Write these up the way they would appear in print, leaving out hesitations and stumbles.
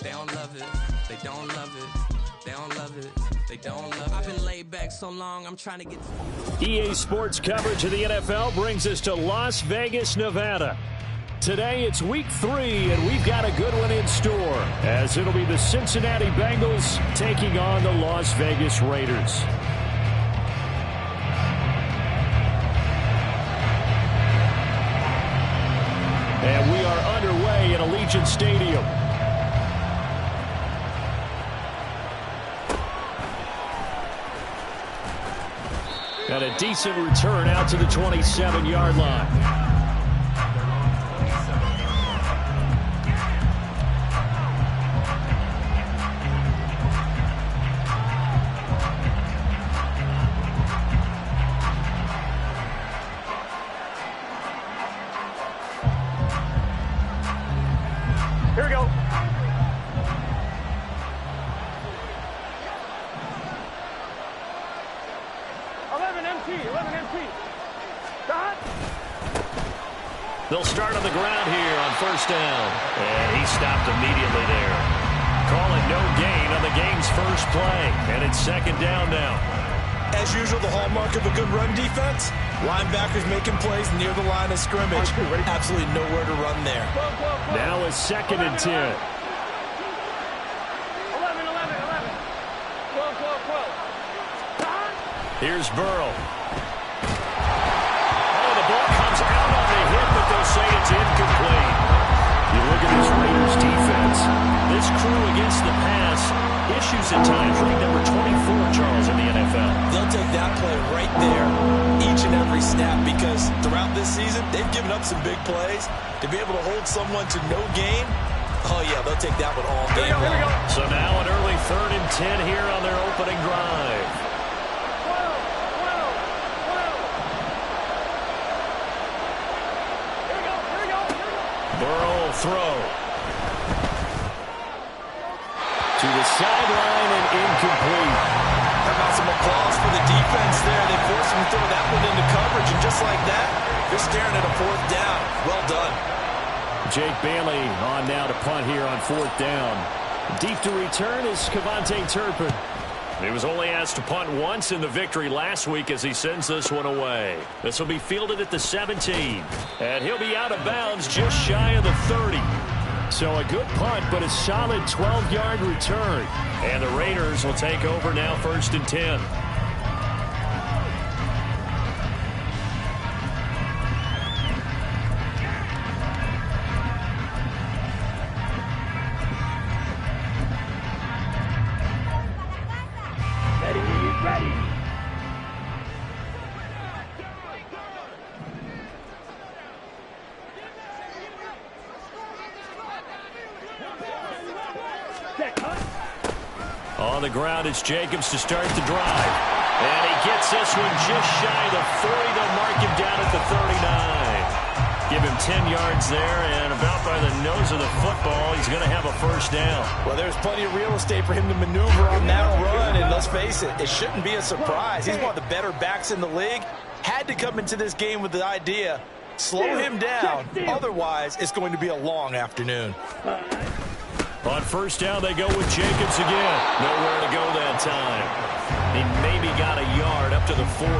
They don't love it. They don't love it. They don't love it. They don't love it. I've been laid back so long, I'm trying to get... EA Sports coverage of the NFL brings us to Las Vegas, Nevada. Today it's week 3, and we've got a good one in store, as it'll be the Cincinnati Bengals taking on the Las Vegas Raiders. And we are underway at Allegiant Stadium. And a decent return out to the 27-yard line. Here we go. 11 MT. Stop. They'll start on the ground here on first down. And he stopped immediately there. Calling no gain on the game's first play. And it's second down now. As usual, the hallmark of a good run defense, linebackers making plays near the line of scrimmage. Absolutely nowhere to run there. Now it's second and 10. 11. 12. Here's Burrow. Oh, the ball comes out on the hit, but they'll say it's incomplete. You look at this Raiders defense. This crew against the pass, issues at times. Ranked number 24, Charles, in the NFL. They'll take that play right there each and every snap, because throughout this season, they've given up some big plays. To be able to hold someone to no gain, oh yeah, they'll take that one all game long. So now an early 3rd and 10 here on their opening drive. Burrow will throw. To the sideline and incomplete. How about some applause for the defense there? They forced him to throw that one into coverage, and just like that, they're staring at a 4th down. Well done. Jake Bailey on now to punt here on 4th down. Deep to return is Kevontae Turpin. He was only asked to punt once in the victory last week as he sends this one away. This will be fielded at the 17. And he'll be out of bounds just shy of the 30. So a good punt, but a solid 12-yard return. And the Raiders will take over now 1st and 10. On the ground, it's Jacobs to start the drive. And he gets this one just shy of the 40. They'll mark him down at the 39. Give him 10 yards there, and about by the nose of the football, he's going to have a 1st down. Well, there's plenty of real estate for him to maneuver on that run, and let's face it, it shouldn't be a surprise. He's one of the better backs in the league. Had to come into this game with the idea, slow him down, otherwise it's going to be a long afternoon. On 1st down, they go with Jacobs again. Nowhere to go that time. He maybe got a yard up to the 40.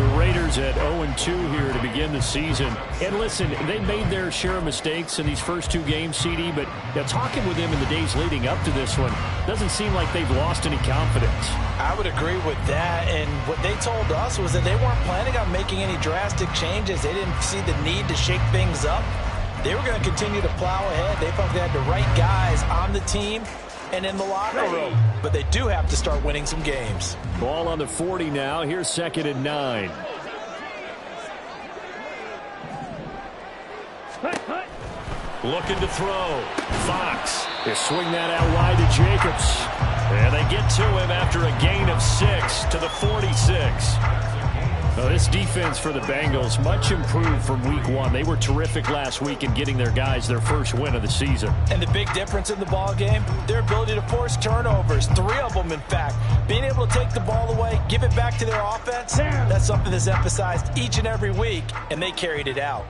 The Raiders at 0-2 here to begin the season. And listen, they made their share of mistakes in these first 2 games, CD, but talking with them in the days leading up to this one, doesn't seem like they've lost any confidence. I would agree with that, and what they told us was that they weren't planning on making any drastic changes. They didn't see the need to shake things up. They were going to continue to plow ahead. They felt they had the right guys on the team and in the locker room. But they do have to start winning some games. Ball on the 40 now. Here's 2nd and 9. Looking to throw. Fox. They swing that out wide to Jacobs. And they get to him after a gain of 6 to the 46. Now, this defense for the Bengals, much improved from week 1. They were terrific last week in getting their guys their first win of the season. And the big difference in the ball game, their ability to force turnovers, 3 of them in fact. Being able to take the ball away, give it back to their offense, that's something that's emphasized each and every week, and they carried it out.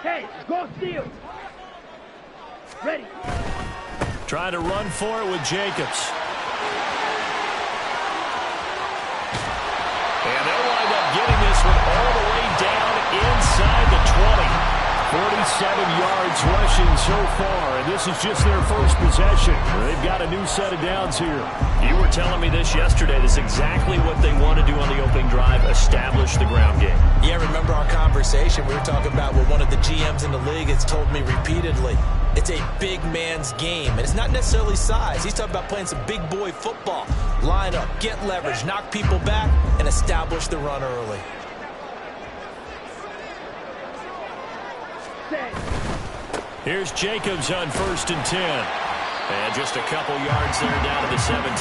Hey. Hey, go steal. Ready. Trying to run for it with Jacobs. And they'll wind up getting this one all the way down inside the 20. 47 yards rushing so far, and this is just their first possession. They've got a new set of downs here. You were telling me this yesterday. This is exactly what they want to do on the opening drive, establish the ground game. Yeah, remember our conversation? We were talking about what one of the GMs in the league has told me repeatedly. It's a big man's game, and it's not necessarily size. He's talking about playing some big boy football. Line up, get leverage, knock people back, and establish the run early. Here's Jacobs on 1st and 10. And just a couple yards there down to the 17.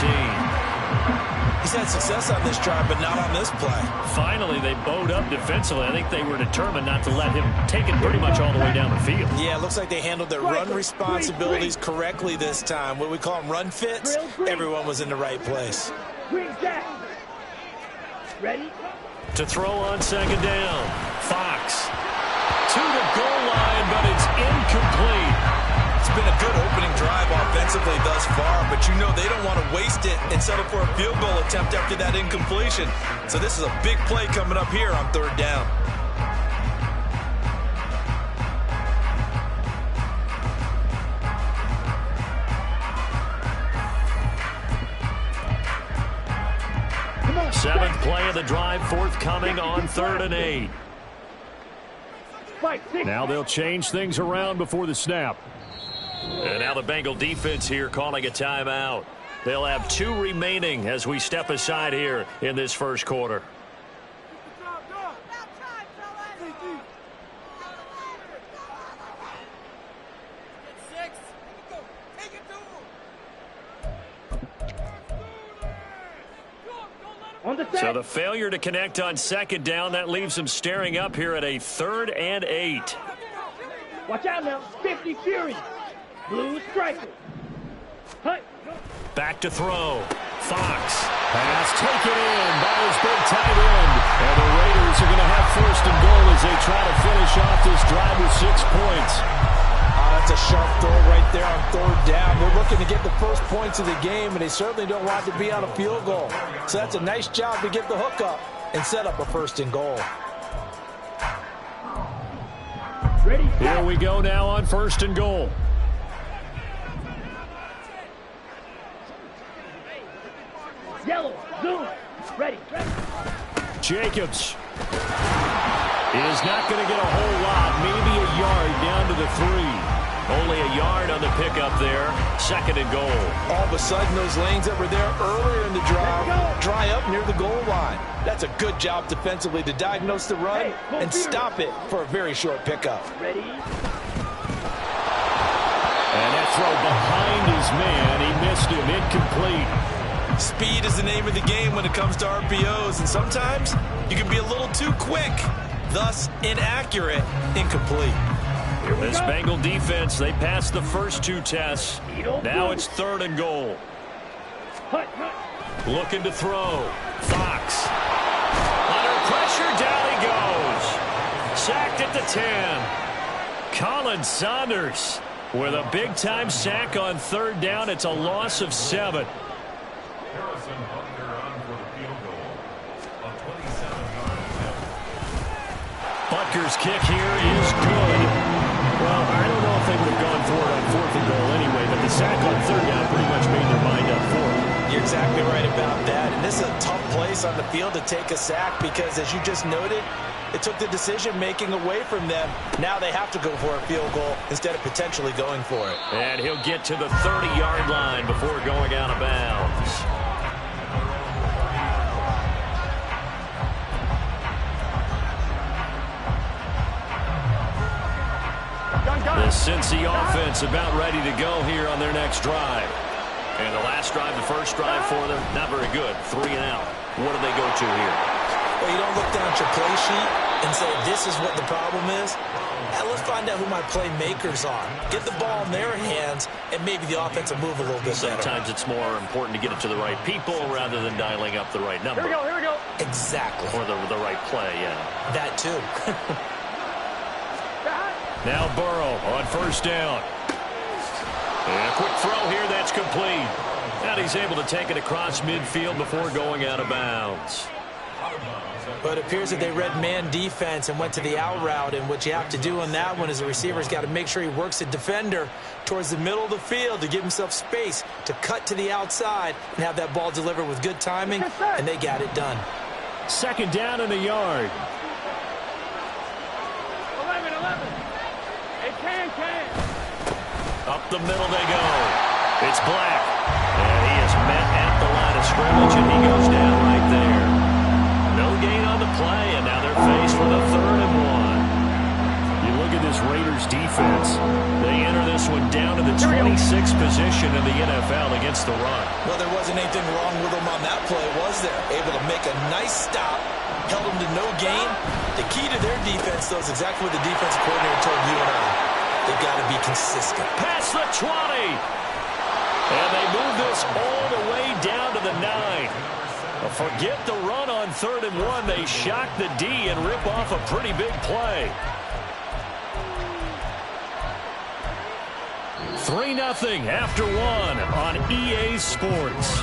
He's had success on this drive, but not on this play. Finally, they bowed up defensively. I think they were determined not to let him take it pretty much all the way down the field. Yeah, it looks like they handled their run responsibilities correctly this time. What we call them run fits, everyone was in the right place. Ready? To throw on 2nd down. Fox. To the goal line, but it's incomplete. It's been a good opening drive offensively thus far, but you know they don't want to waste it and settle for a field goal attempt after that incompletion. So this is a big play coming up here on 3rd down. Seventh play of the drive, forthcoming on 3rd and 8. Now they'll change things around before the snap. And now the Bengal defense here calling a timeout. They'll have 2 remaining as we step aside here in this first quarter. So the failure to connect on 2nd down, that leaves them staring up here at a 3rd and 8. Watch out now. 50 Fury. Blue striker. Back to throw. Fox. Pass taken in by his big tight end. And the Raiders are going to have 1st and goal as they try to finish off this drive with 6 points. That's a sharp throw right there on 3rd down. They're looking to get the first points of the game, and they certainly don't want to be on a field goal. So that's a nice job to get the hook up and set up a 1st and goal. Here we go now on 1st and goal. Yellow, zoom, ready. Jacobs is not going to get a whole lot, maybe a yard down to the 3. Only a yard on the pickup there. 2nd and goal. All of a sudden, those lanes that were there earlier in the drive dry up near the goal line. That's a good job defensively to diagnose the run and stop it for a very short pickup. Ready? And that throw behind his man. He missed him. Incomplete. Speed is the name of the game when it comes to RPOs, and sometimes you can be a little too quick, thus inaccurate, incomplete. This Bengal defense, they passed the first 2 tests. Now it's 3rd and goal. Looking to throw. Fox. Under pressure, down he goes. Sacked at the 10. Colin Saunders with a big-time sack on 3rd down. It's a loss of 7. Butker's kick here is good. Well, I don't know if they would have gone for it on 4th and goal anyway, but the sack on 3rd down pretty much made their mind up for it. You're exactly right about that. And this is a tough place on the field to take a sack because, as you just noted, it took the decision-making away from them. Now they have to go for a field goal instead of potentially going for it. And he'll get to the 30-yard line before going out of bounds. The Cincy offense about ready to go here on their next drive. And the last drive, the first drive for them, not very good. 3 and out. What do they go to here? Well, you don't look down at your play sheet and say, this is what the problem is. Now, let's find out who my playmakers are. Get the ball in their hands, and maybe the offense will move a little bit better. Sometimes it's more important to get it to the right people rather than dialing up the right number. Here we go. Exactly. Or the right play, yeah. That, too. Now Burrow on first down. And a quick throw here, that's complete. And he's able to take it across midfield before going out of bounds. But it appears that they read man defense and went to the out route, and what you have to do on that one is the receiver's got to make sure he works the defender towards the middle of the field to give himself space to cut to the outside and have that ball delivered with good timing, and they got it done. Second down in the yard. 11. Hey, can. Up the middle they go. It's Black. And he is met at the line of scrimmage, and he goes down right there. No gain on the play, and now they're faced with a 3rd and 1. You look at this Raiders defense. They enter this one down to the 26th position in the NFL against the run. Well, there wasn't anything wrong with them on that play, was there? Able to make a nice stop, held them to no gain. The key to their defense, though, is exactly what the defensive coordinator told you and I. They've got to be consistent. Past the 20. And they move this all the way down to the 9. Forget the run on 3rd and 1. They shock the D and rip off a pretty big play. 3-0 after 1 on EA Sports.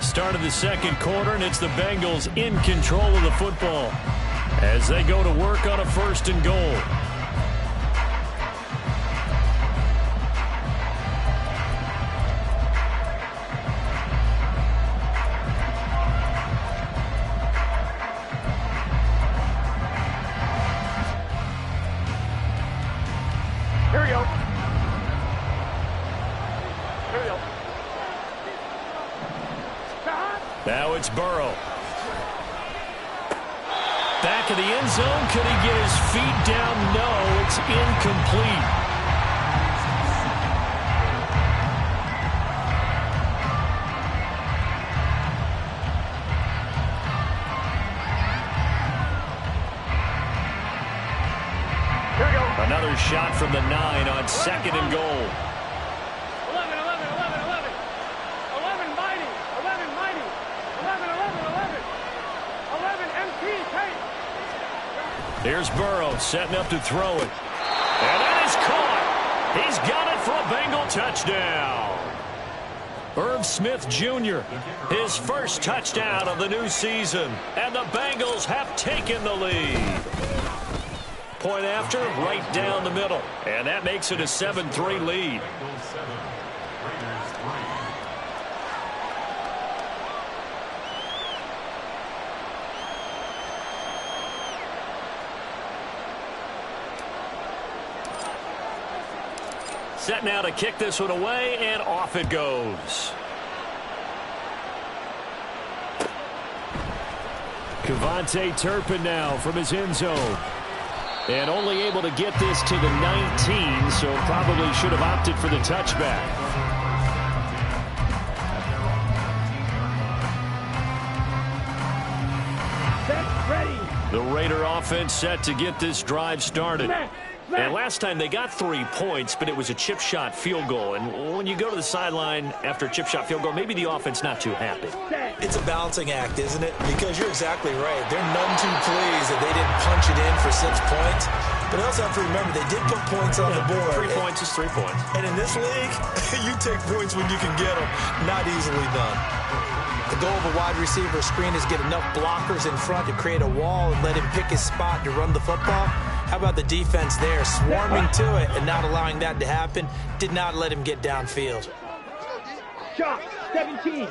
Start of the second quarter, and it's the Bengals in control of the football as they go to work on a 1st and goal. Here we go. Now it's Burrow. Back of the end zone. Could he get his feet down? No, it's incomplete. Here we go. Another shot from the 9 on 2nd and goal. 11 mighty. 11 MT tight. Here's Burrow setting up to throw it. And that is caught. He's got it for a Bengal touchdown. Irv Smith Jr., his first touchdown of the new season. And the Bengals have taken the lead. Point after, right down the middle. And that makes it a 7-3 lead. Set now to kick this one away, and off it goes. Kevontae Turpin now from his end zone. And only able to get this to the 19, so probably should have opted for the touchback. Set, ready. The Raider offense set to get this drive started. And last time they got 3 points, but it was a chip shot field goal. And when you go to the sideline after a chip shot field goal, maybe the offense not too happy. It's a balancing act, isn't it? Because you're exactly right. They're none too pleased that they didn't punch it in for 6 points. But they also have to remember they did put points on the board. 3 points is 3 points. And in this league, you take points when you can get them. Not easily done. The goal of a wide receiver screen is get enough blockers in front to create a wall and let him pick his spot to run the football. How about the defense there, swarming to it and not allowing that to happen? Did not let him get downfield. Shot, 17.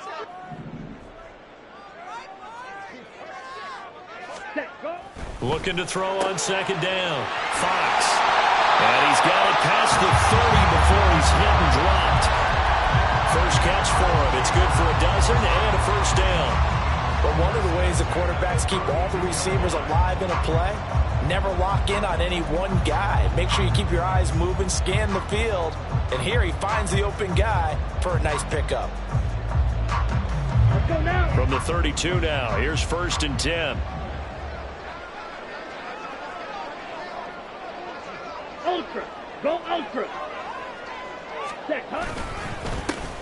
Set, go. Looking to throw on 2nd down. Fox. And he's got it past the 30 before he's hit and dropped. First catch for him. It's good for a dozen and a 1st down. But one of the ways the quarterbacks keep all the receivers alive in a play, never lock in on any one guy. Make sure you keep your eyes moving, scan the field. And here he finds the open guy for a nice pickup. Let's go now. From the 32 now. Here's 1st and 10. Ultra. Go ultra. Set, cut.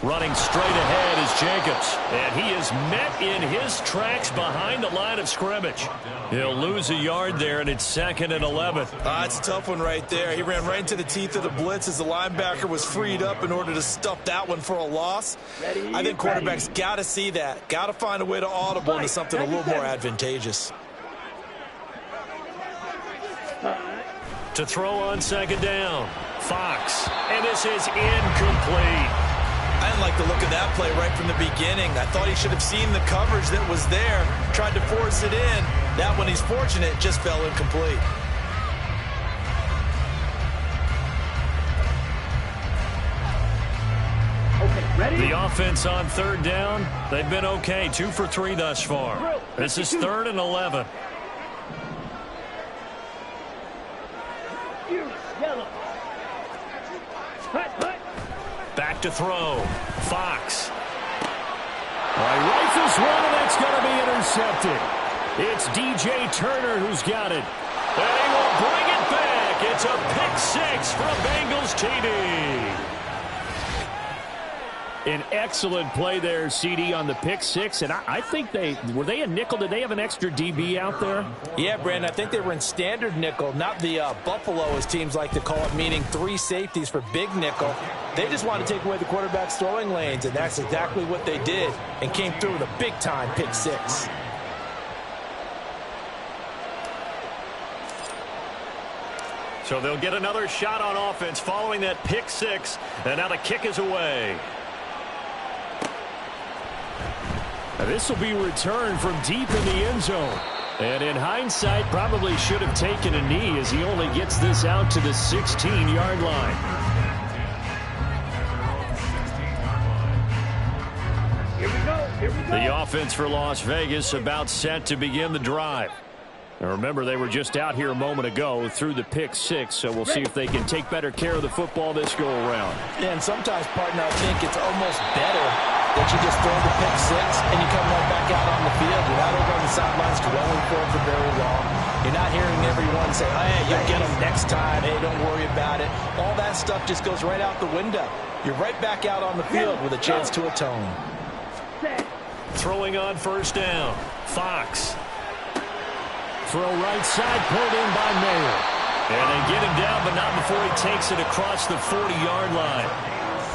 Running straight ahead is Jacobs. And he is met in his tracks behind the line of scrimmage. He'll lose a yard there, and it's 2nd and 11. It's a tough one right there. He ran right into the teeth of the blitz as the linebacker was freed up in order to stuff that one for a loss. I think quarterbacks got to see that. Got to find a way to audible into something a little more advantageous. To throw on 2nd down, Fox. And this is incomplete. I didn't like the look of that play right from the beginning. I thought he should have seen the coverage that was there, tried to force it in. That one, he's fortunate, just fell incomplete. Okay, ready? The offense on 3rd down, they've been okay. 2 for 3 thus far. This is 3rd and 11. Yellow. Hut. Back to throw. Fox. Rifles one, and that's going to be intercepted. It's DJ Turner who's got it. And he will bring it back. It's a pick 6 for a Bengals TD. An excellent play there, CD, on the pick 6. And I think were they a nickel? Did they have an extra DB out there? Yeah, Brandon, I think they were in standard nickel, not the Buffalo, as teams like to call it, meaning 3 safeties for big nickel. They just wanted to take away the quarterback's throwing lanes, and that's exactly what they did, and came through with a big-time pick 6. So they'll get another shot on offense following that pick 6, and now the kick is away. This will be returned from deep in the end zone. And in hindsight, probably should have taken a knee as he only gets this out to the 16-yard line. Here we go. The offense for Las Vegas about set to begin the drive. Now remember, they were just out here a moment ago through the pick 6, so we'll see if they can take better care of the football this go-around. Yeah, and sometimes, partner, I think it's almost better that you just throw the pick 6 and you come right back out on the field. You're not over on the sidelines dwelling for it for very long. You're not hearing everyone say, oh, hey, you'll get them next time. Hey, don't worry about it. All that stuff just goes right out the window. You're right back out on the field with a chance to atone. Throwing on 1st down, Fox. Throw right side, pulled in by Mayer. And they get him down, but not before he takes it across the 40-yard line.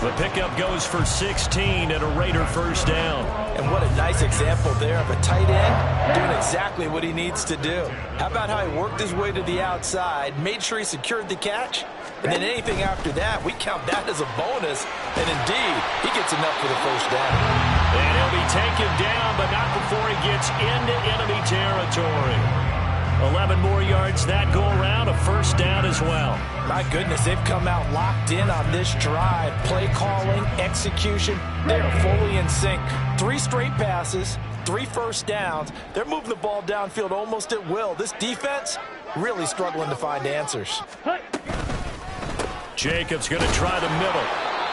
The pickup goes for 16 and a Raider 1st down. And what a nice example there of a tight end doing exactly what he needs to do. How about how he worked his way to the outside, made sure he secured the catch, and then anything after that, we count that as a bonus. And indeed, he gets enough for the 1st down. And he'll be taken down, but not before he gets into enemy territory. 11 more yards that go around, a 1st down as well. My goodness, they've come out locked in on this drive. Play calling, execution, they are fully in sync. 3 straight passes, 3 1st downs. They're moving the ball downfield almost at will. This defense really struggling to find answers. Jacobs going to try the middle.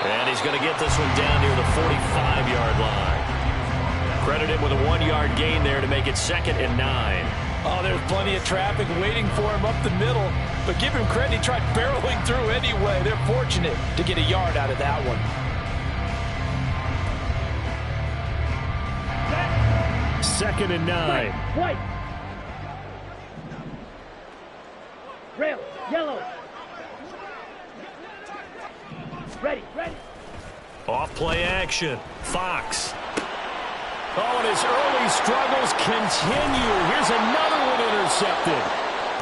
And he's going to get this one down near the 45-yard line. Credit him with a 1-yard gain there to make it 2nd and 9. Oh, there's plenty of traffic waiting for him up the middle. But give him credit, he tried barreling through anyway. They're fortunate to get a yard out of that one. 2nd and 9. White. Rail. Yellow. Ready. Off play action. Fox. Oh, and his early struggles continue. Here's another one intercepted.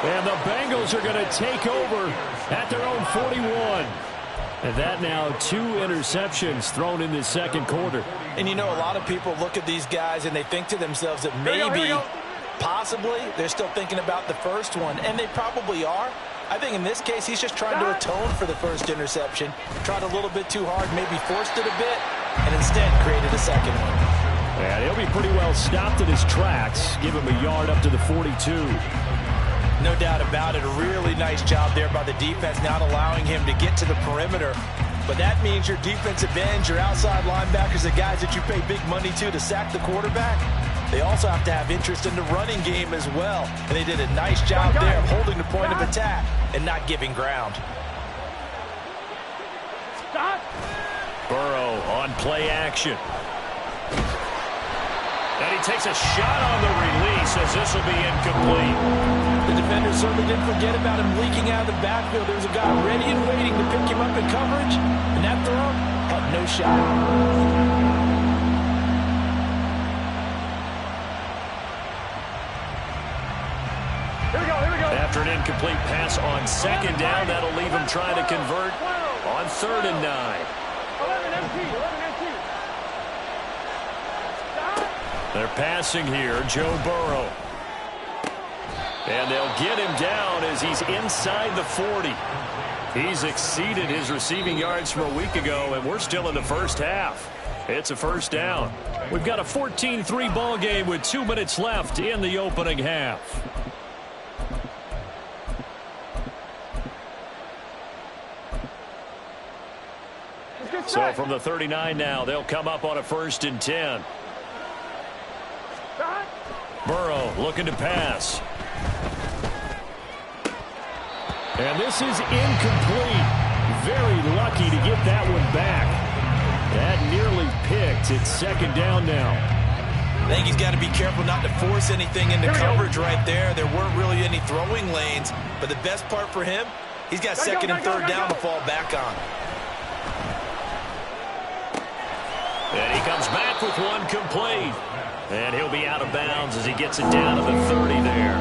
And the Bengals are going to take over at their own 41. And that now 2 interceptions thrown in the 2nd quarter. And you know, a lot of people look at these guys and they think to themselves that maybe, possibly, they're still thinking about the first one. And they probably are. I think in this case, he's just trying to atone for the 1st interception. Tried a little bit too hard, maybe forced it a bit, and instead created a 2nd one. And he'll be pretty well stopped in his tracks. Give him a yard up to the 42. No doubt about it. A really nice job there by the defense, not allowing him to get to the perimeter. But that means your defensive ends, your outside linebackers, the guys that you pay big money to sack the quarterback, they also have to have interest in the running game as well. And they did a nice job there of holding the point of attack and not giving ground. Burrow on play action. And he takes a shot on the release as this will be incomplete. The defender certainly didn't forget about him leaking out of the backfield. There was a guy ready and waiting to pick him up in coverage, and that throw had no shot. After an incomplete pass on second down, that'll leave him trying to convert on 3rd and 9. They're passing here, Joe Burrow. And they'll get him down as he's inside the 40. He's exceeded his receiving yards from a week ago, and we're still in the first half. It's a first down. We've got a 14-3 ball game with 2 minutes left in the opening half. So from the 39 now, they'll come up on a 1st and 10. Burrow looking to pass. And this is incomplete. Very lucky to get that one back. That nearly picked. It's 2nd down now. I think he's got to be careful not to force anything into coverage right there. There weren't really any throwing lanes, but the best part for him, he's got 2nd and 3rd down to fall back on. And he comes back with one complete. And he'll be out of bounds as he gets it down to the 30 there.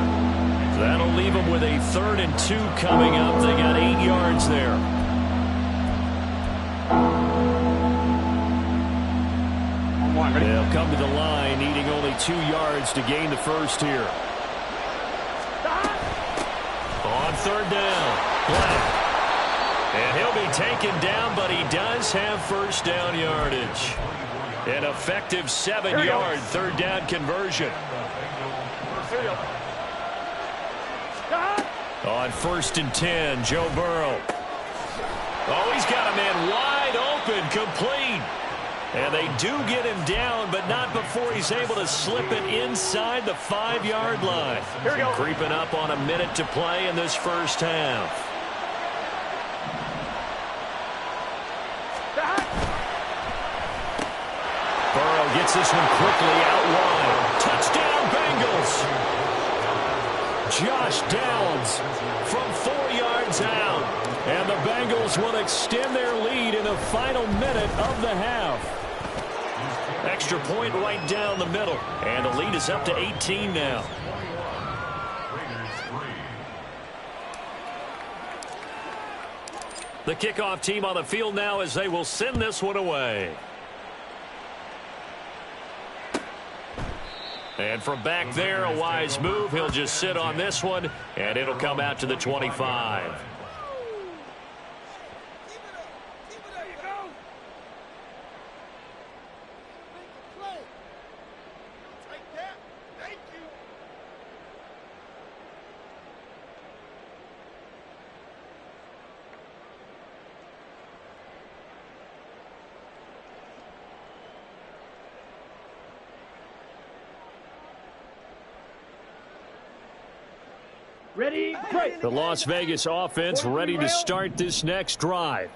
That'll leave him with a 3rd and 2 coming up. They got 8 yards there. They'll come to the line, needing only 2 yards to gain the first here. On 3rd down. And he'll be taken down, but he does have first down yardage. An effective 7-yard 3rd down conversion. On 1st and 10, Joe Burrow. Oh, he's got a man wide open, complete. And they do get him down, but not before he's able to slip it inside the 5-yard line. Here we go. Creeping up on a minute to play in this first half. Burrow gets this one quickly out wide. Touchdown, Bengals. Josh Downs from 4 yards out. And the Bengals will extend their lead in the final minute of the half. Extra point right down the middle. And the lead is up to 18 now. The kickoff team on the field now as they will send this one away. And from back there, a wise move. He'll just sit on this one, and it'll come out to the 25. Ready, break. The Las Vegas offense ready to start this next drive.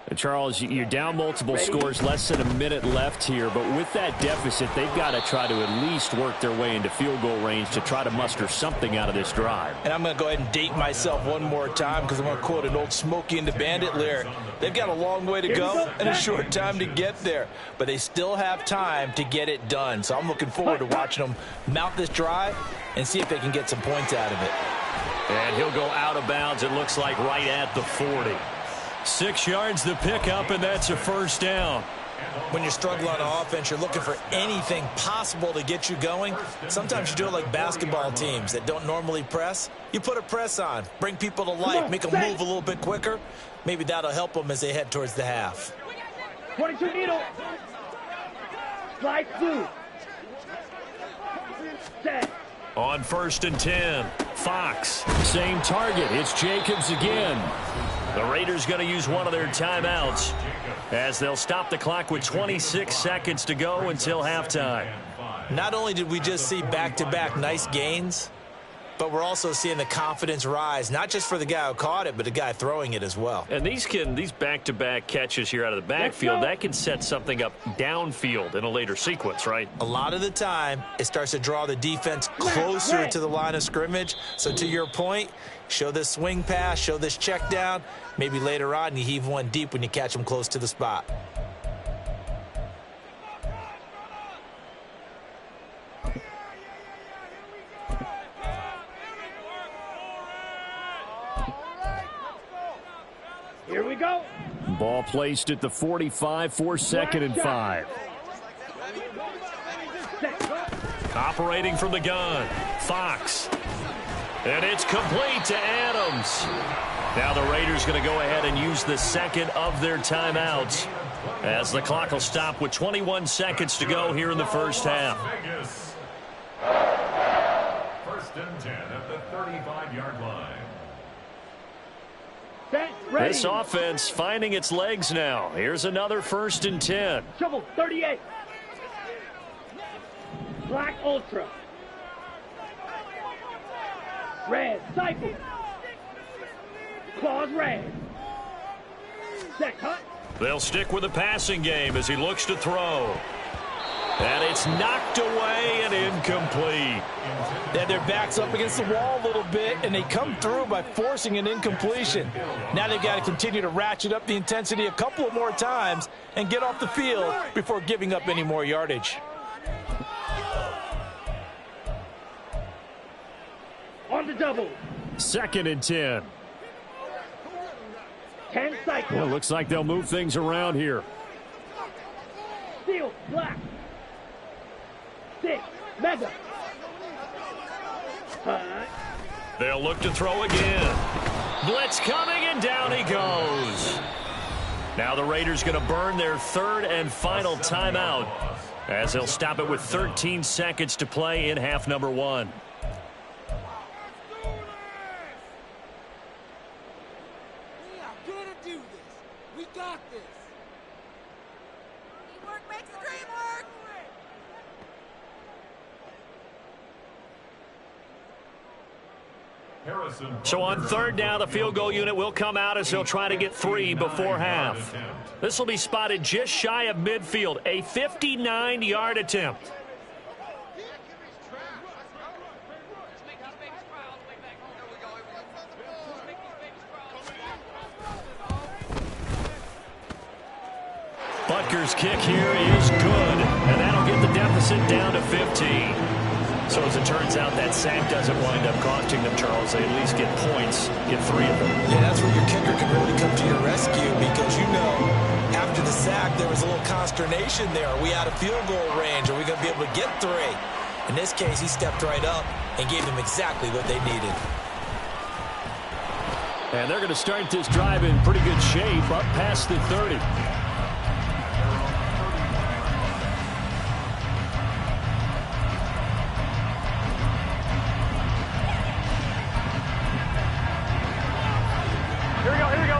And Charles, you're down multiple scores, less than a minute left here. But with that deficit, they've got to try to at least work their way into field goal range to try to muster something out of this drive. And I'm going to go ahead and date myself one more time because I'm going to quote an old Smokey and the Bandit lyric. They've got a long way to go and a short time to get there. But they still have time to get it done. So I'm looking forward to watching them mount this drive and see if they can get some points out of it. And he'll go out of bounds, it looks like, right at the 40. 6 yards the pickup, and that's a first down. When you're struggling on offense, you're looking for anything possible to get you going. Sometimes you do it like basketball teams that don't normally press. You put a press on, bring people to life, make them move a little bit quicker. Maybe that'll help them as they head towards the half. 22 needle. Slide through. Set. On 1st and 10, Fox. Same target. It's Jacobs again. The Raiders going to use one of their timeouts as they'll stop the clock with 26 seconds to go until halftime. Not only did we just see back-to-back nice gains, but we're also seeing the confidence rise, not just for the guy who caught it, but the guy throwing it as well. And these back-to-back catches here out of the backfield, that can set something up downfield in a later sequence, right? A lot of the time, it starts to draw the defense closer to the line of scrimmage. So to your point, show this swing pass, show this check down. Maybe later on you heave one deep when you catch them close to the spot. Here we go. Ball placed at the 45 for 2nd and 5. Operating from the gun, Fox. And it's complete to Adams. Now the Raiders going to go ahead and use the second of their timeouts as the clock will stop with 21 seconds to go here in the first half. First and 10 at the 35-yard line. This offense finding its legs now. Here's another 1st and 10. Shovel 38. Black Ultra. Red Cycle. Claws red. Set cut. They'll stick with the passing game as he looks to throw. And it's knocked away and incomplete. They had their backs up against the wall a little bit, and they come through by forcing an incompletion. Now they've got to continue to ratchet up the intensity a couple of more times and get off the field before giving up any more yardage. On the double. 2nd and 10. 10 cycle. Well, looks like they'll move things around here. Steel black. 6 mega. 5. They'll look to throw again. Blitz coming, and down he goes. Now the Raiders going to burn their 3rd and final timeout as they'll stop it with 13 seconds to play in half number 1. We are going to do this. We got this. Teamwork makes the dream work. So on 3rd down, the field goal unit will come out as they'll try to get 3 before half. This will be spotted just shy of midfield, a 59-yard attempt. Butker's kick here is good, and that'll get the deficit down to 15. So as it turns out, that sack doesn't wind up costing them, Charles. They at least get points, get 3 of them. Yeah, that's where your kicker can really come to your rescue because, you know, after the sack, there was a little consternation there. Are we out of field goal range? Are we going to be able to get 3? In this case, he stepped right up and gave them exactly what they needed. And they're going to start this drive in pretty good shape, up past the 30.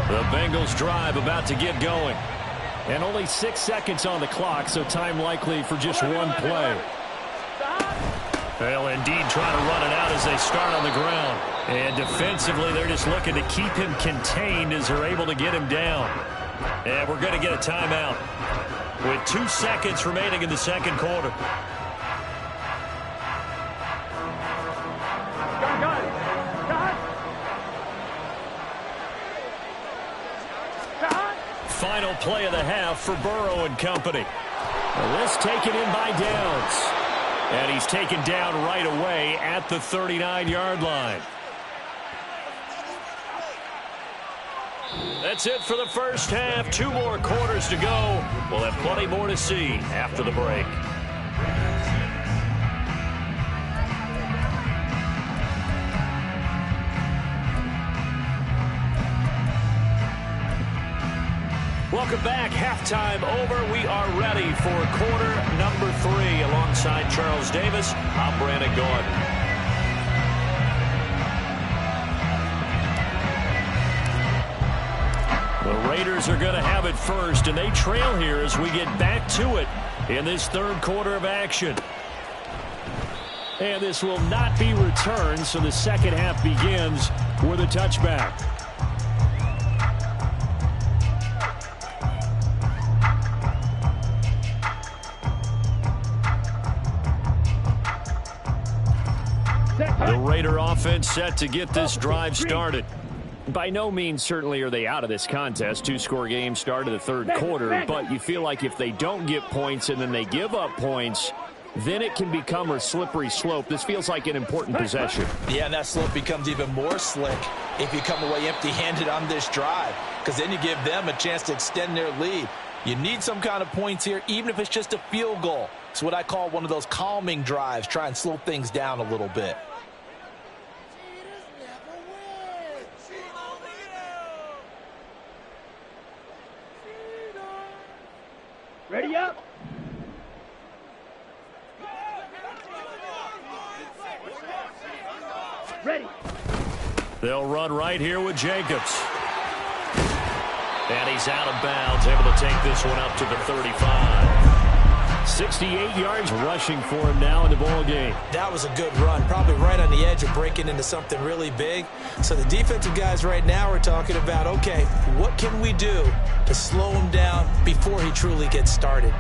The Bengals drive about to get going. And only 6 seconds on the clock, so time likely for just one play. They'll indeed try to run it out as they start on the ground. And defensively, they're just looking to keep him contained as they're able to get him down. And we're going to get a timeout with 2 seconds remaining in the second quarter. Final play of the half for Burrow and company. This taken in by Downs. And he's taken down right away at the 39-yard line. That's it for the first half. 2 more quarters to go. We'll have plenty more to see after the break. Welcome back. Halftime over. We are ready for quarter number 3. Alongside Charles Davis, I'm Brandon Gordon. The Raiders are going to have it first, and they trail here as we get back to it in this third quarter of action. And this will not be returned, so the second half begins with a touchback. The Raider offense set to get this drive started. By no means certainly are they out of this contest. Two-score game start of the third quarter, but you feel like if they don't get points and then they give up points, then it can become a slippery slope. This feels like an important possession. Yeah, and that slope becomes even more slick if you come away empty-handed on this drive, because then you give them a chance to extend their lead. You need some kind of points here, even if it's just a field goal. It's what I call one of those calming drives. Try and slow things down a little bit. Ready up. Ready. They'll run right here with Jacobs. And he's out of bounds, able to take this one up to the 35. 68 yards rushing for him now in the ball game. That was a good run, probably right on the edge of breaking into something really big. So the defensive guys right now are talking about, okay, what can we do to slow him down before he truly gets started?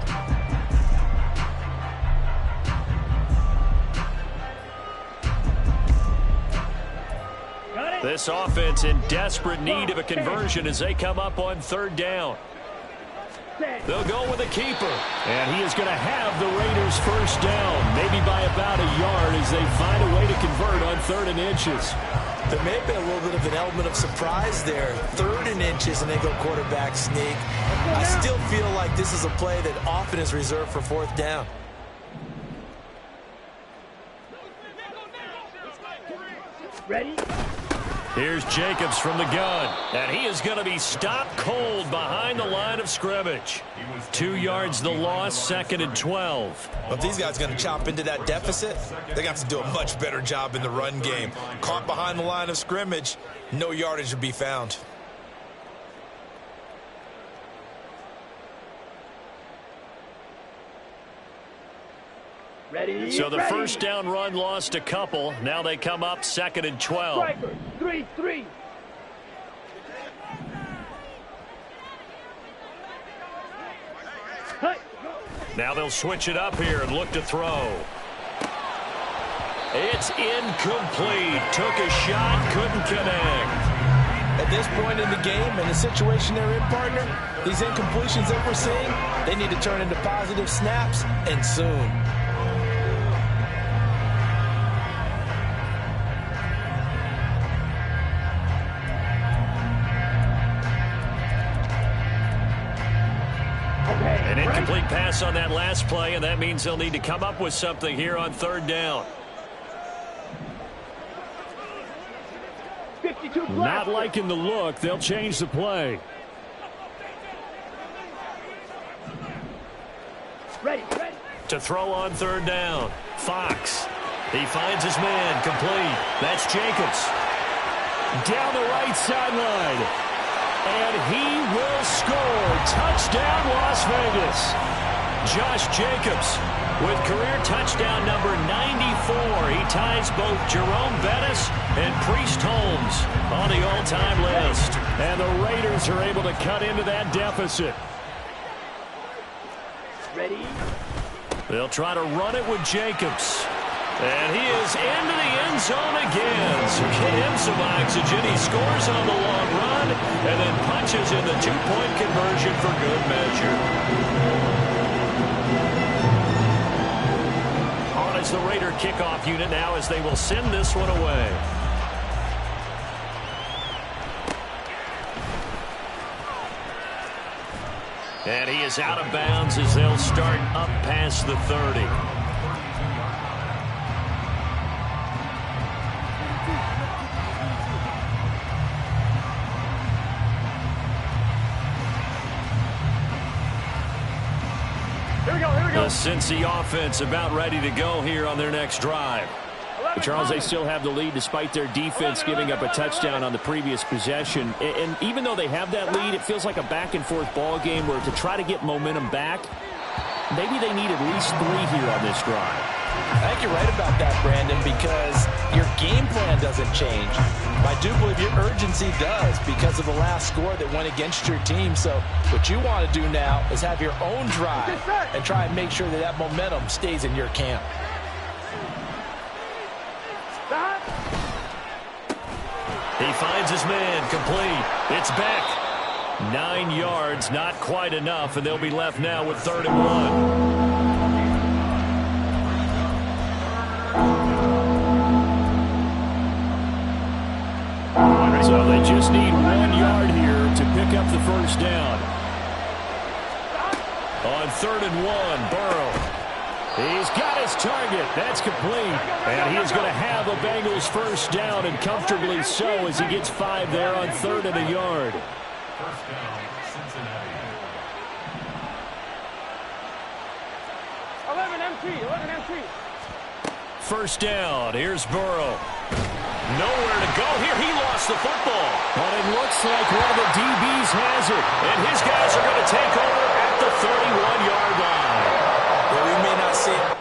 This offense in desperate need of a conversion as they come up on third down. They'll go with a keeper, and he is going to have the Raiders first down, maybe by about a yard as they find a way to convert on 3rd and inches. There may have been a little bit of an element of surprise there. 3rd and inches, and they go quarterback sneak. I still feel like this is a play that often is reserved for 4th down. Ready? Here's Jacobs from the gun, and he is going to be stopped cold behind the line of scrimmage. 2 yards the loss, 2nd and 12. Well, if these guys are going to chop into that deficit, they're going to have to do a much better job in the run game. Caught behind the line of scrimmage, no yardage to be found. Ready. So the ready. first down run lost a couple. Now they come up 2nd and 12. Striker, 3-3. Now they'll switch it up here and look to throw. It's incomplete. Took a shot, couldn't connect. At this point in the game and the situation they're in, partner, these incompletions that we're seeing, they need to turn into positive snaps, and soon. An incomplete pass on that last play, and that means they'll need to come up with something here on 3rd down. 52 Not liking the look. They'll change the play. Ready, ready. To throw on 3rd down. Fox. He finds his man. Complete. That's Jacobs. Down the right sideline. And he will score. Touchdown, Las Vegas. Josh Jacobs with career touchdown number 94. He ties both Jerome Bettis and Priest Holmes on the all-time list. And the Raiders are able to cut into that deficit. Ready. They'll try to run it with Jacobs. And he is into the end zone again. So get him some oxygen. He scores on the long run and then punches in the 2-point conversion for good measure. On is the Raider kickoff unit now as they will send this one away. And he is out of bounds as they'll start up past the 30. The Cincy offense about ready to go here on their next drive. Charles, they still have the lead despite their defense giving up a touchdown on the previous possession. And even though they have that lead, it feels like a back-and-forth ball game where to try to get momentum back, maybe they need at least 3 here on this drive. I think you're right about that, Brandon, because your game plan doesn't change. I do believe your urgency does because of the last score that went against your team. So what you want to do now is have your own drive and try and make sure that that momentum stays in your camp. He finds his man, complete. It's Beck. 9 yards, not quite enough, and they'll be left now with 3rd and 1. So they just need 1 yard here to pick up the first down. On 3rd and 1, Burrow. He's got his target. That's complete. And he is going to have a Bengals first down, and comfortably so as he gets 5 there on 3rd and a yard. First down, Cincinnati. 11 MT. First down. Here's Burrow. Nowhere to go here. He lost the football. But it looks like one of the DBs has it. And his guys are going to take over at the 31-yard line. Well, we may not see it.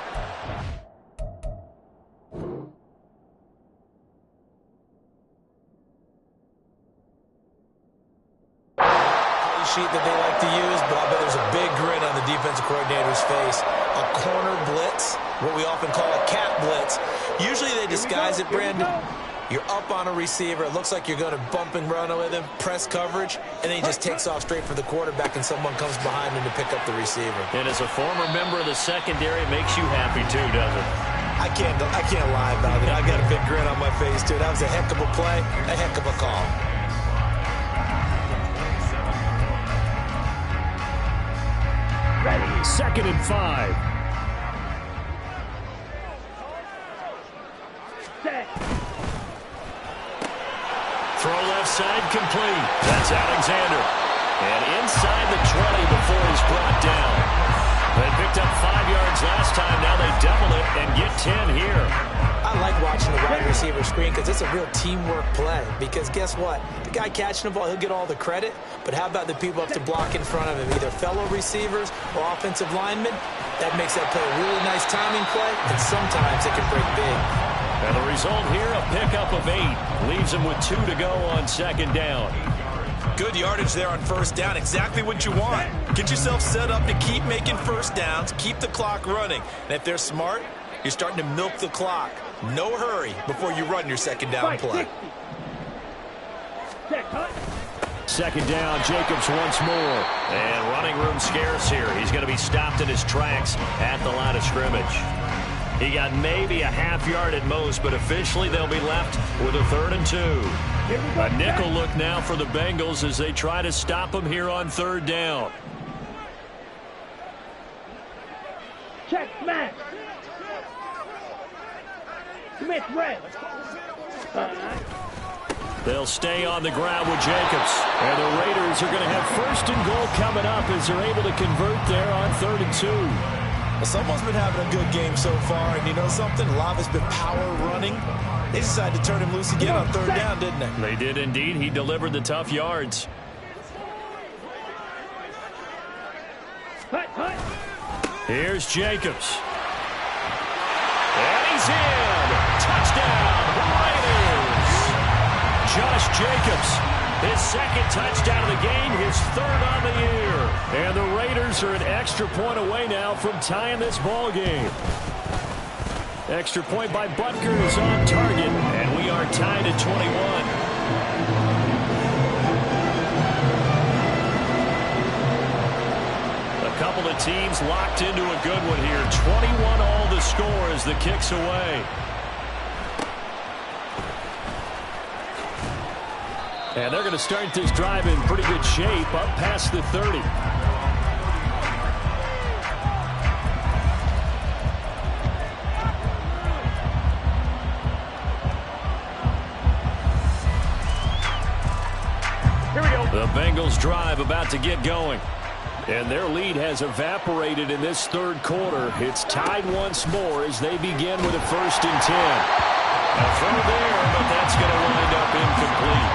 Sheet that they like to use, but I bet there's a big grin on the defensive coordinator's face. A corner blitz, what we often call a cat blitz. Usually they disguise it, Brandon. You're up on a receiver. It looks like you're going to bump and run with him, press coverage, and then he just takes off straight for the quarterback, and someone comes behind him to pick up the receiver. And as a former member of the secondary, it makes you happy too, doesn't it? I can't lie about it. I got a big grin on my face, too. That was a heck of a play, a heck of a call. Ready. 2nd and 5. Set. Throw left side, complete. That's Alexander. And inside the 20 before he's brought down. They picked up 5 yards last time. Now they double it and get 10 here. I like watching the wide receiver screen because it's a real teamwork play. Because guess what? The guy catching the ball, he'll get all the credit. But how about the people up to block in front of him, either fellow receivers or offensive linemen? That makes that play a really nice timing play, and sometimes it can break big. And the result here, a pickup of 8. Leaves him with 2 to go on 2nd down. Good yardage there on first down. Exactly what you want. Get yourself set up to keep making first downs, keep the clock running. And if they're smart, you're starting to milk the clock. No hurry before you run your 2nd down play. 2nd down, Jacobs once more. And running room scarce here. He's going to be stopped in his tracks at the line of scrimmage. He got maybe a half yard at most, but officially they'll be left with a 3rd and 2. A nickel look now for the Bengals as they try to stop him here on 3rd down. Check, smash. Smith, red. They'll stay on the ground with Jacobs. And the Raiders are going to have 1st and goal coming up as they're able to convert there on 3rd and 2. Well, someone's been having a good game so far, and you know something? A lot has been power running. They decided to turn him loose again on 3rd down, didn't they? They did indeed. He delivered the tough yards. Here's Jacobs. And he's in. Touchdown, Raiders. Josh Jacobs, his 2nd touchdown of the game, his 3rd on the year. And the Raiders are an extra point away now from tying this ball game. Extra point by Butker is on target, and we are tied at 21. A couple of teams locked into a good one here. 21 all the score as the kick's away. And they're going to start this drive in pretty good shape up past the 30. Here we go. The Bengals drive about to get going. And their lead has evaporated in this 3rd quarter. It's tied once more as they begin with a 1st and 10. A throw there, but that's going to wind up incomplete.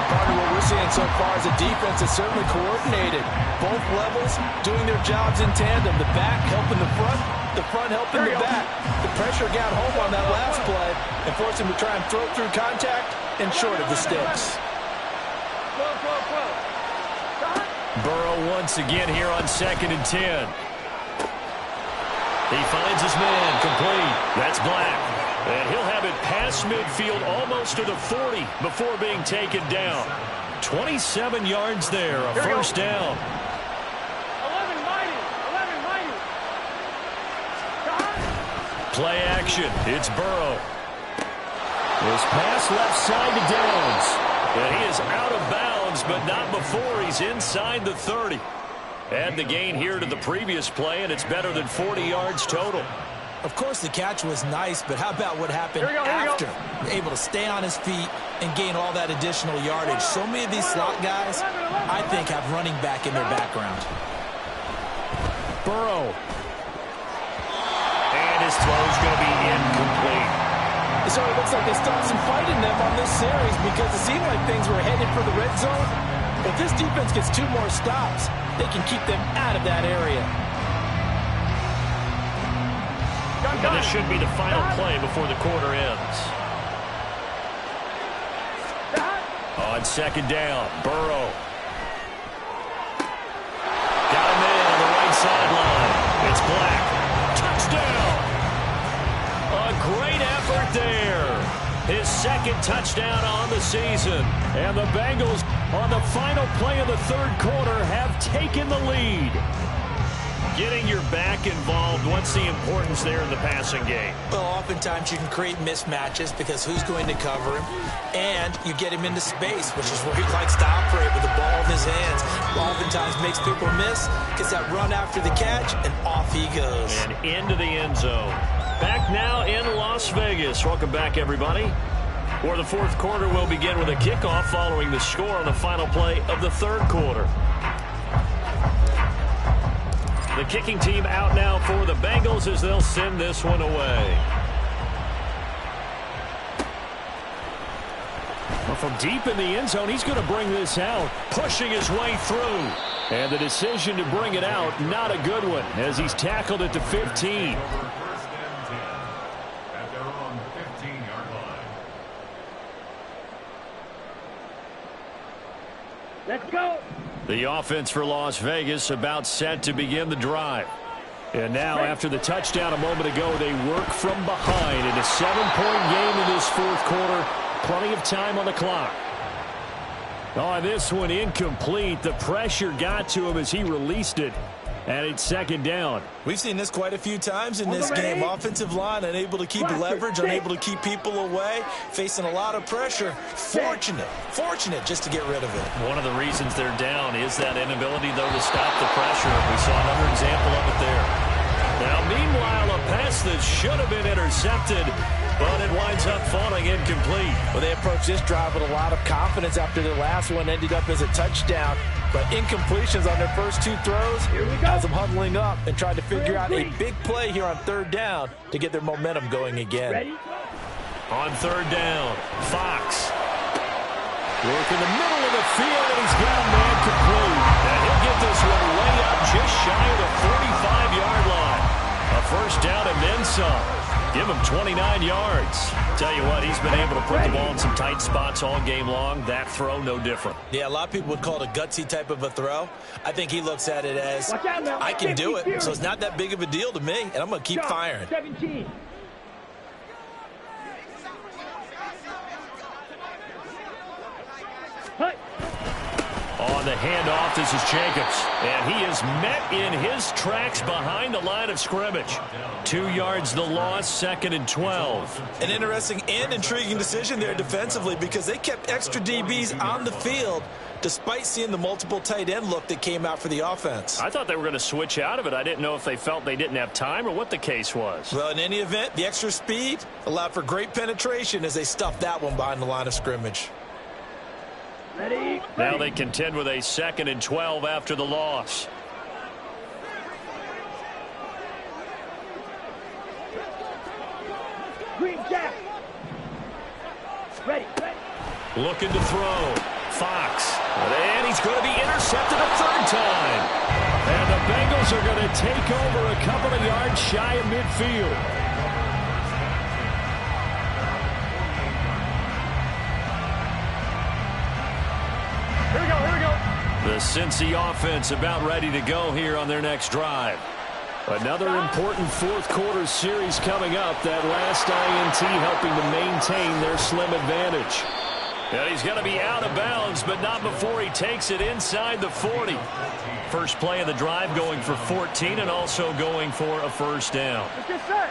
Partner, what we're seeing so far is a defense that's certainly coordinated. Both levels doing their jobs in tandem. The back helping the front, the front helping the back. The pressure got home on that last play and forced him to try and throw through contact and short of the sticks. Burrow once again here on 2nd and 10. He finds his man complete. That's Black. And he'll have it past midfield almost to the 40 before being taken down. 27 yards there, a first down. 11 mighty. Play action. It's Burrow. His pass left side to Downs. And he is out of bounds, but not before he's inside the 30. Add the gain here to the previous play, and it's better than 40 yards total. Of course, the catch was nice, but how about what happened after? Able to stay on his feet and gain all that additional yardage. So many of these slot guys, I think, have running back in their background. Burrow. And his throw is going to be incomplete. So it looks like they stopped some fight in them on this series because it seemed like things were headed for the red zone. If this defense gets 2 more stops, they can keep them out of that area. And this should be the final play before the quarter ends. On 2nd down, Burrow. Got him in on the right sideline. It's Black. Touchdown! A great effort there. His 2nd touchdown on the season. And the Bengals, on the final play of the 3rd quarter, have taken the lead. Getting your back involved, what's the importance there in the passing game? Well, oftentimes you can create mismatches because who's going to cover him, and you get him into space, which is where he likes to operate with the ball in his hands. Oftentimes makes people miss, gets that run after the catch, and off he goes. And into the end zone. Back now in Las Vegas. Welcome back, everybody. For the 4th quarter, we'll begin with a kickoff following the score on the final play of the 3rd quarter. The kicking team out now for the Bengals as they'll send this one away. Well, from deep in the end zone, he's going to bring this out, pushing his way through. And the decision to bring it out, not a good one, as he's tackled at the 15. First and 10 at their own 15-yard line. Let's go. The offense for Las Vegas about set to begin the drive. And now, after the touchdown a moment ago, they work from behind in a 7-point game in this 4th quarter. Plenty of time on the clock. Oh, this one incomplete. The pressure got to him as he released it. And it's 2nd down. We've seen this quite a few times in this game. Offensive line unable to keep leverage, unable to keep people away, facing a lot of pressure. Fortunate just to get rid of it. One of the reasons they're down is that inability, though, to stop the pressure. We saw another example of it there. Now, meanwhile, a pass that should have been intercepted, but it winds up falling incomplete. Well, they approached this drive with a lot of confidence after the last one ended up as a touchdown. But incompletions on their first 2 throws has them huddling up and trying to figure out a big play here on 3rd down to get their momentum going again. Ready? On 3rd down, Fox. Work in the middle of the field, and he's got a man complete. And he'll get this one way up just shy of the 45-yard line. A first down and then some. Give him 29 yards. Tell you what, he's been able to put the ball in some tight spots all game long. That throw, no different. Yeah, a lot of people would call it a gutsy type of a throw. I think he looks at it as, I can do it, so it's not that big of a deal to me, and I'm going to keep firing. 17. On the handoff, this is Jacobs. And he is met in his tracks behind the line of scrimmage. 2 yards the loss, 2nd and 12. An interesting and intriguing decision there defensively because they kept extra DBs on the field despite seeing the multiple tight end look that came out for the offense. I thought they were going to switch out of it. I didn't know if they felt they didn't have time or what the case was. Well, in any event, the extra speed allowed for great penetration as they stuffed that one behind the line of scrimmage. Ready? Now they contend with a 2nd and 12 after the loss. Green Jack. Ready. Looking to throw. Fox. And he's going to be intercepted a third time. And the Bengals are going to take over a couple of yards shy of midfield. Here we go. The Cincy offense about ready to go here on their next drive. Another important fourth quarter series coming up. That last INT helping to maintain their slim advantage. And he's going to be out of bounds, but not before he takes it inside the 40. First play of the drive going for 14 and also going for a first down. Get set.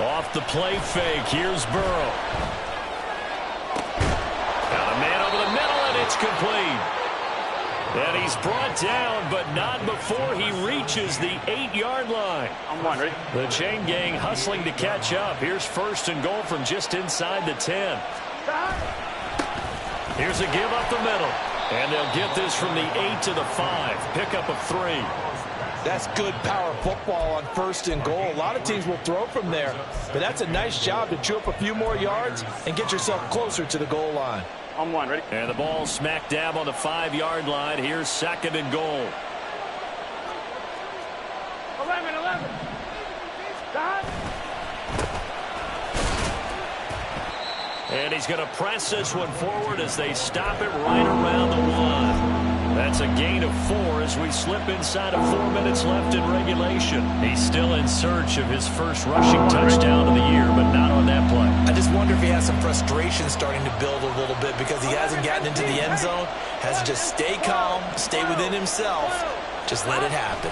Off the play fake, here's Burrow. Got a man over the middle, and it's complete. And he's brought down, but not before he reaches the 8-yard line. I'm one, ready? The chain gang hustling to catch up. Here's first and goal from just inside the 10. Here's a give up the middle. And they'll get this from the 8 to the 5. Pickup of 3. That's good power football on first and goal. A lot of teams will throw from there, but that's a nice job to chew up a few more yards and get yourself closer to the goal line. I'm one, ready? And the ball smack dab on the 5-yard line. Here's second and goal. 11. Stop. And he's going to press this one forward as they stop it right around the 1. That's a gain of 4 as we slip inside of 4 minutes left in regulation. He's still in search of his first rushing touchdown of the year, but not on that play. I just wonder if he has some frustration starting to build a little bit because he hasn't gotten into the end zone. Has to just stay calm, stay within himself, just let it happen.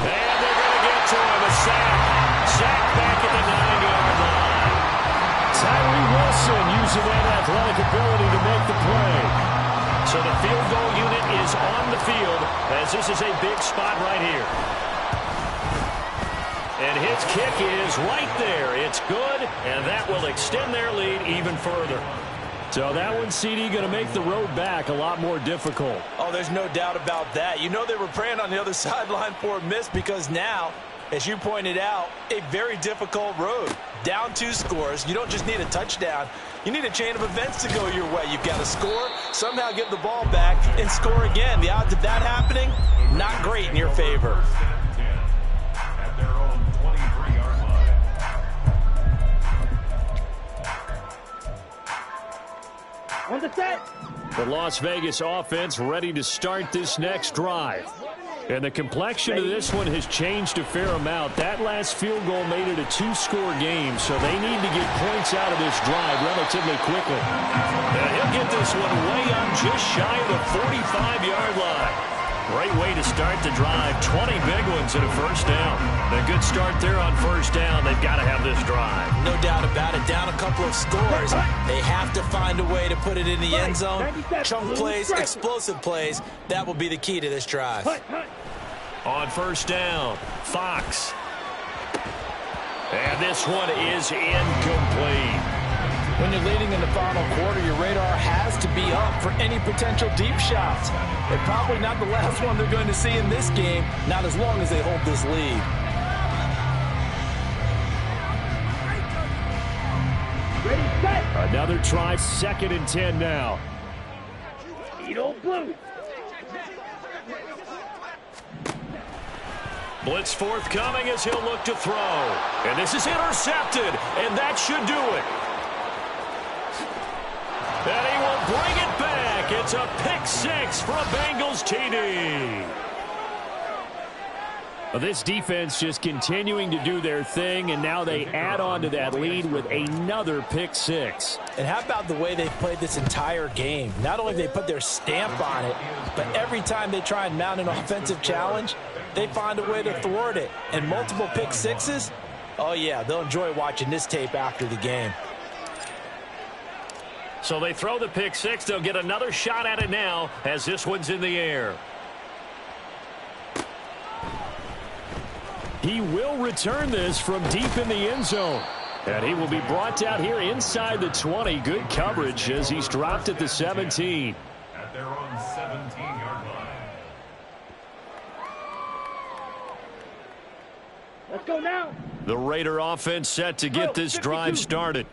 And they're going to get to him. A sack back at the 9-yard line. Tyree Wilson using that athletic ability to make the play. So the field goal unit is on the field as this is a big spot right here. And his kick is right there. It's good, and that will extend their lead even further. So that one, CD, going to make the road back a lot more difficult. Oh, there's no doubt about that. You know they were praying on the other sideline for a miss because now, as you pointed out, a very difficult road. Down 2 scores. You don't just need a touchdown. You need a chain of events to go your way. You've got to score, somehow get the ball back, and score again. The odds of that happening, not great in your favor. At their own 23-yard line. On the set. The Las Vegas offense ready to start this next drive. And the complexion of this one has changed a fair amount. That last field goal made it a 2-score game, so they need to get points out of this drive relatively quickly. And he'll get this one way up just shy of the 45-yard line. Great way to start the drive. 20 big ones and a first down. A good start there on first down. They've got to have this drive. No doubt about it. Down a couple of scores. They have to find a way to put it in the end zone. Chunk plays, explosive plays. That will be the key to this drive. On first down, Fox. And this one is incomplete. When you're leading in the final quarter, your radar has to be up for any potential deep shots. And probably not the last one they're going to see in this game, not as long as they hold this lead. Ready, set. Another try, 2nd and 10 now. Edo Blue. Blitz forthcoming as he'll look to throw. And this is intercepted, and that should do it. And he will bring it back. It's a pick 6 for a Bengals TD. Well, this defense just continuing to do their thing, and now they add on to that lead with another pick 6. And how about the way they've played this entire game? Not only have they put their stamp on it, but every time they try and mount an offensive challenge, they find a way to thwart it. And multiple pick 6s, oh yeah, they'll enjoy watching this tape after the game. So they throw the pick 6. They'll get another shot at it now as this one's in the air. He will return this from deep in the end zone. And he will be brought out here inside the 20. Good coverage as he's dropped at the 17. At their own 17-yard line. Let's go now. The Raider offense set to get this drive started.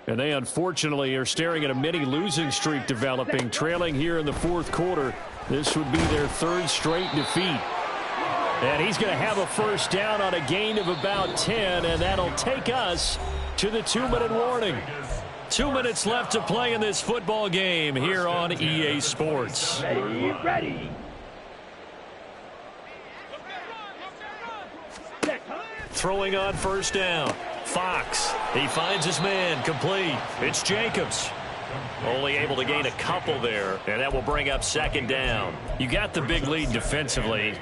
And they unfortunately are staring at a mini losing streak developing, trailing here in the fourth quarter. This would be their third straight defeat. And he's going to have a first down on a gain of about 10, and that'll take us to the 2-minute warning. 2 minutes left to play in this football game here on EA Sports. Ready. Throwing on first down. Fox. He finds his man. Complete. It's Jacobs. Only able to gain a couple there, and that will bring up second down. You got the big lead defensively.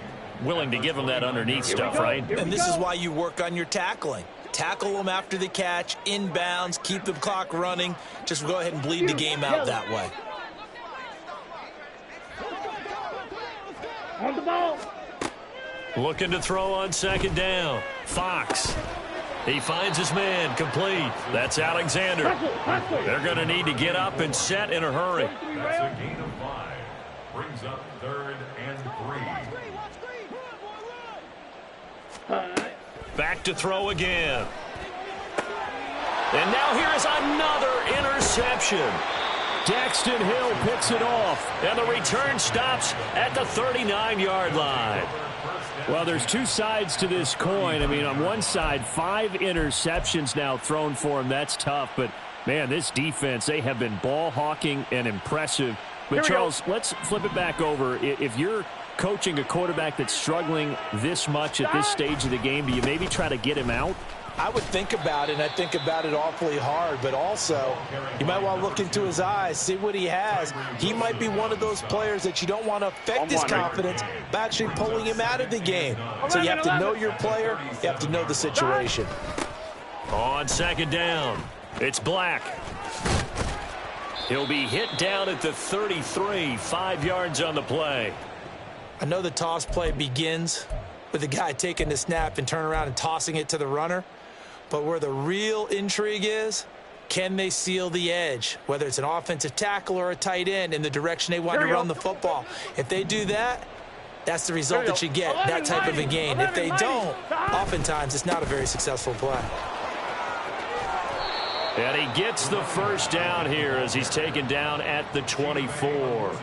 Willing to give him that underneath stuff, right? And this is why you work on your tackling. Tackle them after the catch, inbounds, keep the clock running. Just go ahead and bleed the game out that way. On the ball. Looking to throw on second down. Fox. He finds his man. Complete. That's Alexander. They're going to need to get up and set in a hurry. That's a gain of 5. Brings up 3rd and 3. Back to throw again. And now here is another interception. Daxton Hill picks it off, and the return stops at the 39-yard line. Well, there's two sides to this coin. I mean, on one side, 5 interceptions now thrown for him. That's tough. But, man, this defense, they have been ball hawking and impressive. But, Charles, let's flip it back over. If you're coaching a quarterback that's struggling this much at this stage of the game, do you maybe try to get him out? I would think about it, and I think about it awfully hard. But also, you might want to look into his eyes, see what he has. He might be one of those players that you don't want to affect his confidence by actually pulling him out of the game. So you have to know your player. You have to know the situation. On second down, it's Black. He'll be hit down at the 33, 5 yards on the play. I know the toss play begins with the guy taking the snap and turning around and tossing it to the runner. But where the real intrigue is, can they seal the edge, whether it's an offensive tackle or a tight end, in the direction they want to run the football? If they do that, that's the result that you get, that type of a gain. If they don't, oftentimes it's not a very successful play. And he gets the first down here as he's taken down at the 24.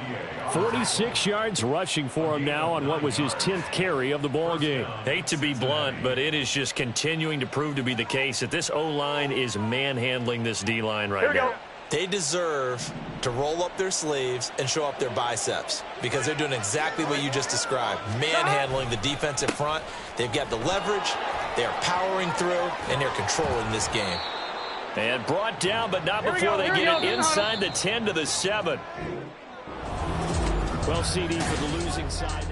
46 yards rushing for him now on what was his 10th carry of the ball game. Hate to be blunt, but it is just continuing to prove to be the case that this O-line is manhandling this D-line right now. They deserve to roll up their sleeves and show up their biceps because they're doing exactly what you just described, manhandling the defensive front. They've got the leverage, they're powering through, and they're controlling this game. And brought down, but not before they get it inside the 10 to the 7. Well, CD for the losing side.